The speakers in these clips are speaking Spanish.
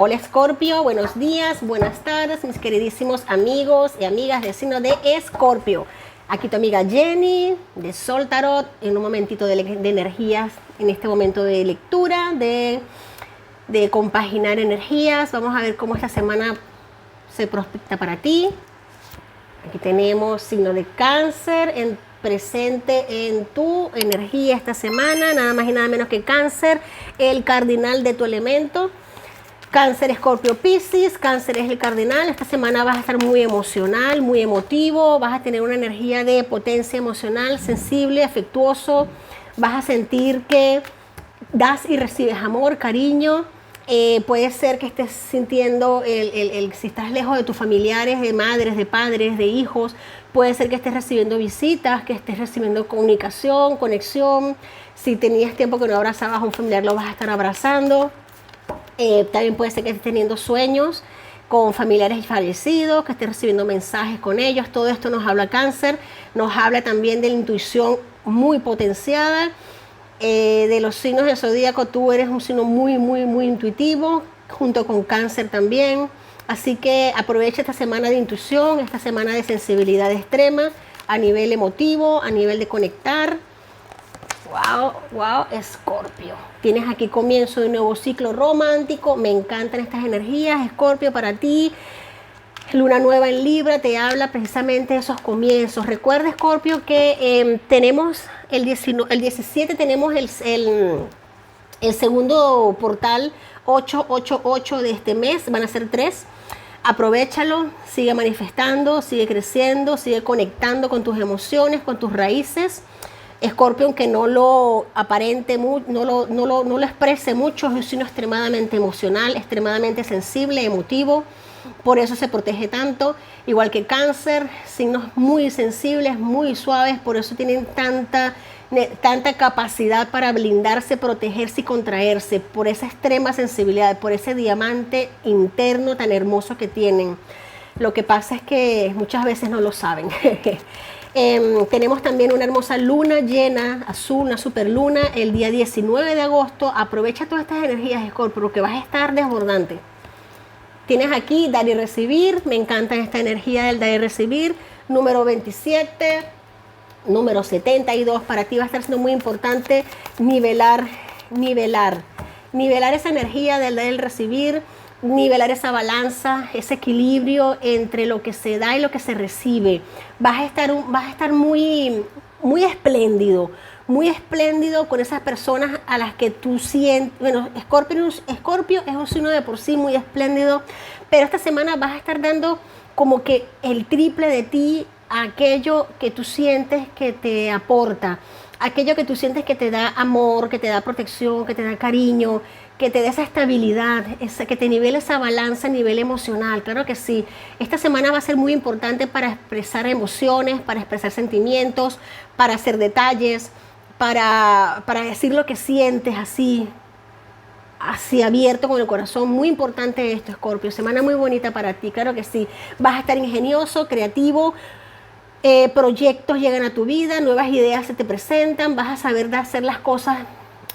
Hola Escorpio, buenos días, buenas tardes, mis queridísimos amigos y amigas del signo de Escorpio. Aquí tu amiga Jenny de Sol Tarot, en un momentito de energías, en este momento de lectura, de compaginar energías. Vamos a ver cómo esta semana se prospecta para ti. Aquí tenemos signo de Cáncer presente en tu energía esta semana, nada más y nada menos que Cáncer, el cardinal de tu elemento. Cáncer, Escorpio, Piscis. Cáncer es el cardinal. Esta semana vas a estar muy emocional, muy emotivo. Vas a tener una energía de potencia emocional, sensible, afectuoso. Vas a sentir que das y recibes amor, cariño. Puede ser que estés sintiendo, si estás lejos de tus familiares, de madres, de padres, de hijos, puede ser que estés recibiendo visitas, que estés recibiendo comunicación, conexión. Si tenías tiempo que no abrazabas a un familiar, lo vas a estar abrazando. También puede ser que estés teniendo sueños con familiares fallecidos, que estés recibiendo mensajes con ellos. Todo esto nos habla Cáncer, nos habla también de la intuición muy potenciada. De los signos del zodíaco, tú eres un signo muy intuitivo, junto con Cáncer también. Así que aprovecha esta semana de intuición, esta semana de sensibilidad extrema, a nivel emotivo, a nivel de conectar. Wow, Escorpio. Tienes aquí comienzo de un nuevo ciclo romántico. Me encantan estas energías, Escorpio, para ti. Luna nueva en Libra te habla precisamente de esos comienzos. Recuerda, Escorpio, que tenemos el 17, tenemos el segundo portal 888 de este mes. Van a ser 3. Aprovechalo, sigue manifestando, sigue creciendo, sigue conectando con tus emociones, con tus raíces. Escorpio, aunque no lo aparente, no lo exprese mucho, es un signo extremadamente emocional, extremadamente sensible, emotivo. Por eso se protege tanto. Igual que Cáncer, signos muy sensibles, muy suaves, por eso tienen tanta capacidad para blindarse, protegerse y contraerse, por esa extrema sensibilidad, por ese diamante interno tan hermoso que tienen. Lo que pasa es que muchas veces no lo saben. Tenemos también una hermosa luna llena azul, una superluna, el día 19 de agosto. Aprovecha todas estas energías, Escorpio, porque vas a estar desbordante. Tienes aquí dar y recibir. Me encanta esta energía del dar y recibir. Número 27, número 72. Para ti va a estar siendo muy importante nivelar esa energía del dar y recibir. Nivelar esa balanza, ese equilibrio entre lo que se da y lo que se recibe. Vas a estar muy espléndido con esas personas a las que tú sientes. Bueno, Escorpio es un signo de por sí muy espléndido, pero esta semana vas a estar dando como que el triple de ti a aquello que tú sientes que te aporta, aquello que tú sientes que te da amor, que te da protección, que te da cariño, que te dé esa estabilidad, que te nivele esa balanza a nivel emocional. Claro que sí. Esta semana va a ser muy importante para expresar emociones, para expresar sentimientos, para hacer detalles, para decir lo que sientes así abierto con el corazón. Muy importante esto, Escorpio. Semana muy bonita para ti, claro que sí. Vas a estar ingenioso, creativo. Proyectos llegan a tu vida, nuevas ideas se te presentan. Vas a saber hacer las cosas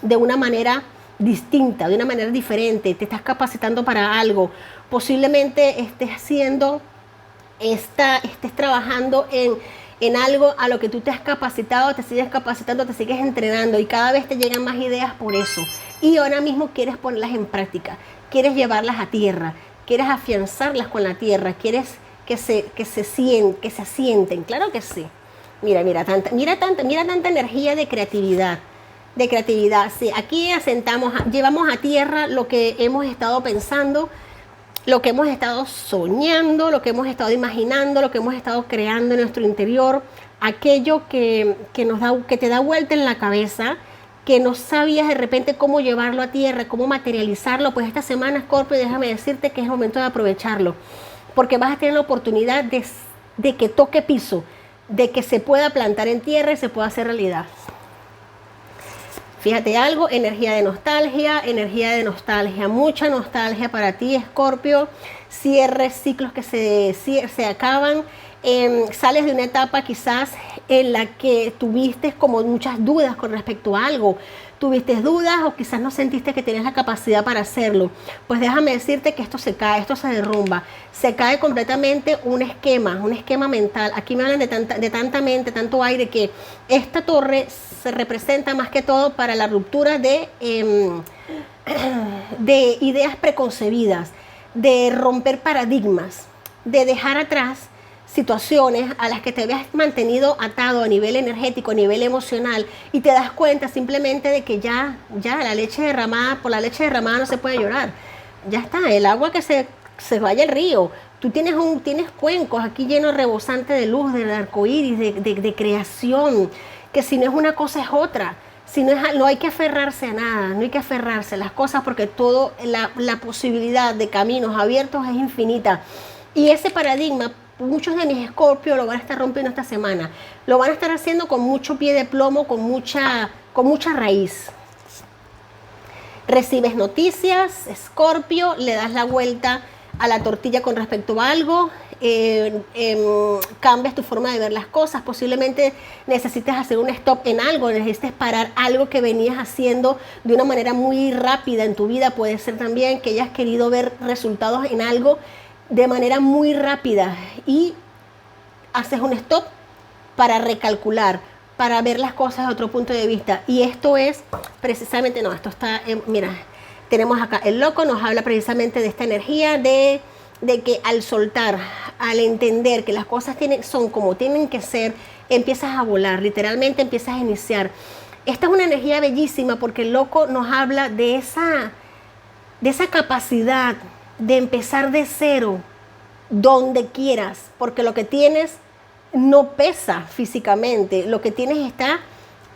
de una manera distinta, de una manera diferente. Te estás capacitando para algo. Posiblemente estés trabajando en algo a lo que tú te has capacitado, te sigues capacitando, te sigues entrenando y cada vez te llegan más ideas por eso. Y ahora mismo quieres ponerlas en práctica, quieres llevarlas a tierra, quieres afianzarlas con la tierra, quieres que se asienten. Claro que sí. Mira tanta energía de creatividad. Sí, aquí llevamos a tierra lo que hemos estado pensando, lo que hemos estado soñando, lo que hemos estado imaginando, lo que hemos estado creando en nuestro interior, aquello que te da vuelta en la cabeza, que no sabías de repente cómo llevarlo a tierra, cómo materializarlo. Pues esta semana, Scorpio, déjame decirte que es el momento de aprovecharlo, porque vas a tener la oportunidad de que toque piso, de que se pueda plantar en tierra y se pueda hacer realidad. Fíjate algo, energía de nostalgia, mucha nostalgia para ti, Escorpio. Cierres, ciclos que se acaban. Sales de una etapa quizás en la que tuviste como muchas dudas con respecto a algo. Tuviste dudas o quizás no sentiste que tenías la capacidad para hacerlo. Pues déjame decirte que esto se cae, esto se derrumba. Se cae completamente un esquema mental. Aquí me hablan de tanta mente, tanto aire, que esta torre se representa más que todo para la ruptura de ideas preconcebidas, de romper paradigmas, de dejar atrás situaciones a las que te habías mantenido atado a nivel energético, a nivel emocional, y te das cuenta simplemente de que ya la leche derramada, por la leche derramada no se puede llorar. Ya está, el agua que se vaya al río. Tú tienes cuencos aquí llenos, rebosantes de luz, de arcoíris, de creación, que si no es una cosa es otra. Si no hay que aferrarse a nada, no hay que aferrarse a las cosas, porque la posibilidad de caminos abiertos es infinita. Y ese paradigma, muchos de mis Escorpio lo van a estar rompiendo esta semana. Lo van a estar haciendo con mucho pie de plomo, con mucha raíz. Recibes noticias, Escorpio, le das la vuelta a la tortilla con respecto a algo, cambias tu forma de ver las cosas, posiblemente necesites hacer un stop en algo, necesites parar algo que venías haciendo de una manera muy rápida en tu vida. Puede ser también que hayas querido ver resultados en algo de manera muy rápida y haces un stop para recalcular, para ver las cosas de otro punto de vista. Y esto es precisamente, esto está, mira, tenemos acá el loco, nos habla precisamente de esta energía de que al soltar, al entender que las cosas son como tienen que ser, empiezas a volar, literalmente empiezas a iniciar. Esta es una energía bellísima porque el loco nos habla de esa capacidad de empezar de cero, donde quieras, porque lo que tienes no pesa físicamente, lo que tienes está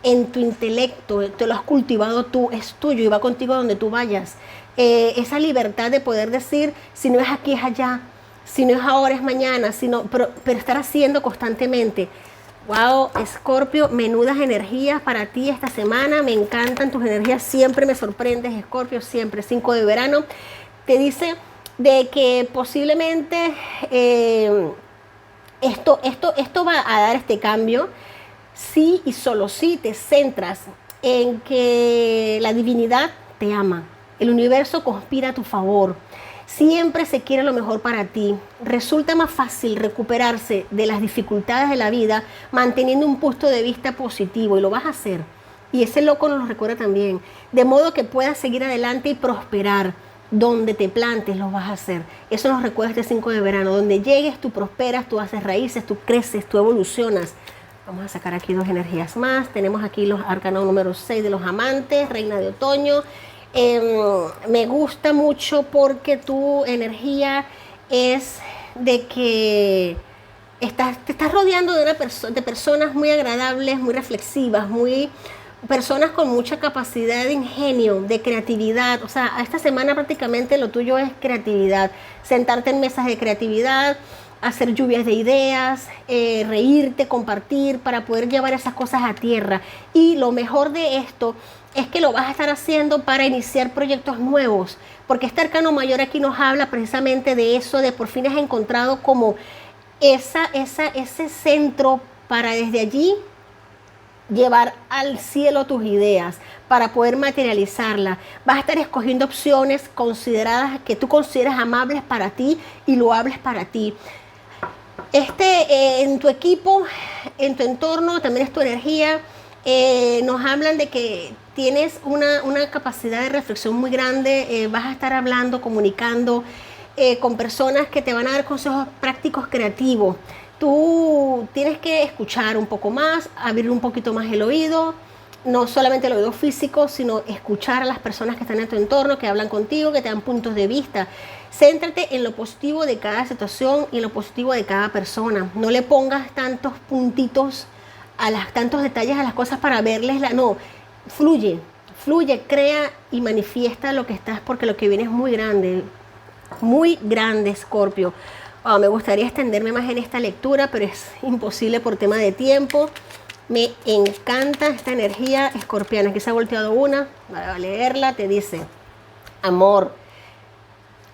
en tu intelecto, te lo has cultivado tú, es tuyo y va contigo donde tú vayas. Esa libertad de poder decir, si no es aquí es allá, si no es ahora es mañana, pero estar haciendo constantemente. Wow, Escorpio, menudas energías para ti esta semana, me encantan tus energías, siempre me sorprendes, Escorpio, siempre. 5 de verano, te dice de que posiblemente esto va a dar este cambio si y solo si te centras en que la divinidad te ama, el universo conspira a tu favor, siempre se quiere lo mejor para ti. Resulta más fácil recuperarse de las dificultades de la vida manteniendo un punto de vista positivo, y lo vas a hacer. Y ese loco nos lo recuerda también, de modo que puedas seguir adelante y prosperar. Donde te plantes lo vas a hacer. Eso nos recuerda este 5 de verano. Donde llegues, tú prosperas, tú haces raíces, tú creces, tú evolucionas. Vamos a sacar aquí 2 energías más. Tenemos aquí los arcanos número 6 de los amantes, reina de otoño. Me gusta mucho porque tu energía es de que te estás rodeando de personas muy agradables, muy reflexivas, personas con mucha capacidad de ingenio, de creatividad. O sea, esta semana prácticamente lo tuyo es creatividad. Sentarte en mesas de creatividad, hacer lluvias de ideas, reírte, compartir, para poder llevar esas cosas a tierra. Y lo mejor de esto es que lo vas a estar haciendo para iniciar proyectos nuevos, porque este arcano mayor aquí nos habla precisamente de eso, de por fin has encontrado como ese centro para desde allí llevar al cielo tus ideas, para poder materializarlas. Vas a estar escogiendo opciones consideradas, que tú consideras amables para ti y loables para ti. En tu equipo, en tu entorno, también es tu energía. Nos hablan de que tienes una capacidad de reflexión muy grande. Vas a estar hablando, comunicando con personas que te van a dar consejos prácticos creativos. Tú tienes que escuchar un poco más, abrir un poquito más el oído, no solamente el oído físico, sino escuchar a las personas que están en tu entorno, que hablan contigo, que te dan puntos de vista. Céntrate en lo positivo de cada situación y en lo positivo de cada persona. No le pongas tantos puntitos, tantos detalles a las cosas para verles no, fluye, crea y manifiesta lo que estás, porque lo que viene es muy grande, Escorpio. Me gustaría extenderme más en esta lectura, pero es imposible por tema de tiempo. Me encanta esta energía escorpiana. Aquí se ha volteado una, voy a leerla, te dice: amor,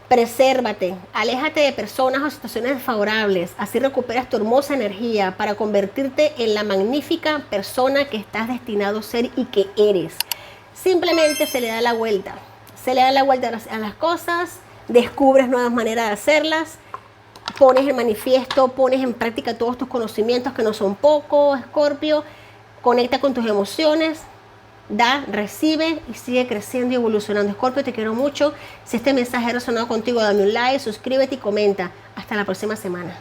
Presérvate, aléjate de personas o situaciones desfavorables, así recuperas tu hermosa energía para convertirte en la magnífica persona que estás destinado a ser y que eres. Simplemente se le da la vuelta, a las cosas, descubres nuevas maneras de hacerlas, pones en manifiesto, pones en práctica todos tus conocimientos que no son pocos, Escorpio, conecta con tus emociones, da, recibe y sigue creciendo y evolucionando. Escorpio, te quiero mucho. Si este mensaje ha resonado contigo, dame un like, suscríbete y comenta. Hasta la próxima semana.